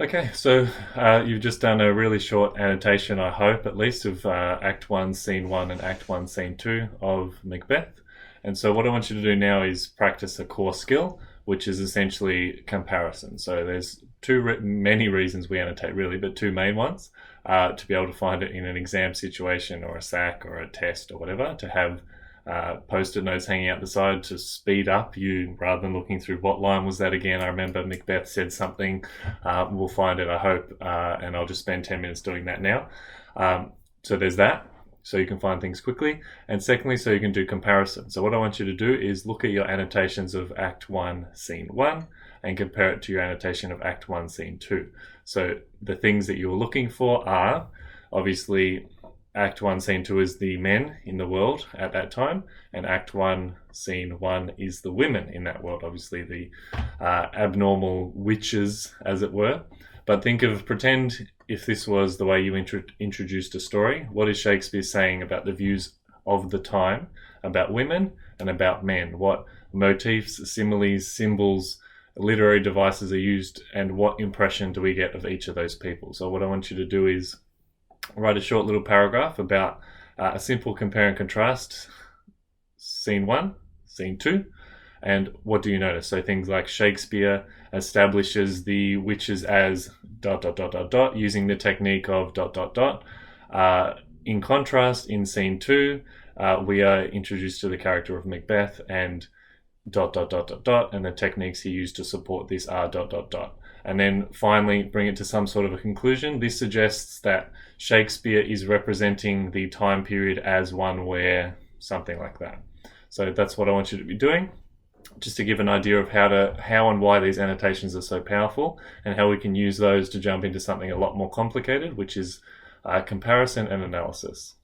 Okay, so you've just done a really short annotation, I hope, at least, of Act 1, Scene 1 and Act 1, Scene 2 of Macbeth. And so what I want you to do now is practice a core skill, which is essentially comparison. So there's many reasons we annotate, really, but two main ones. To be able to find it in an exam situation or a SAC or a test or whatever, to have post-it notes hanging out the side to speed up you rather than looking through what line was that again. I remember Macbeth said something. We'll find it, I hope, and I'll just spend 10 minutes doing that now. So there's that, so you can find things quickly. And secondly, so you can do comparison. So what I want you to do is look at your annotations of Act 1, Scene 1, and compare it to your annotation of Act 1, Scene 2. So the things that you're looking for are, obviously, Act 1, Scene 2 is the men in the world at that time, and Act 1, Scene 1 is the women in that world, obviously the abnormal witches, as it were. But pretend if this was the way you introduced a story. What is Shakespeare saying about the views of the time, about women and about men? What motifs, similes, symbols, literary devices are used, and what impression do we get of each of those people? So what I want you to do is write a short little paragraph about a simple compare and contrast, Scene 1, Scene 2, and what do you notice? So things like Shakespeare establishes the witches as ... using the technique of ... In contrast, in Scene 2, we are introduced to the character of Macbeth and ... and the techniques he used to support this are ... And then finally bring it to some sort of a conclusion. This suggests that Shakespeare is representing the time period as one where something like that. So that's what I want you to be doing, just to give an idea of how and why these annotations are so powerful, and how we can use those to jump into something a lot more complicated, which is comparison and analysis.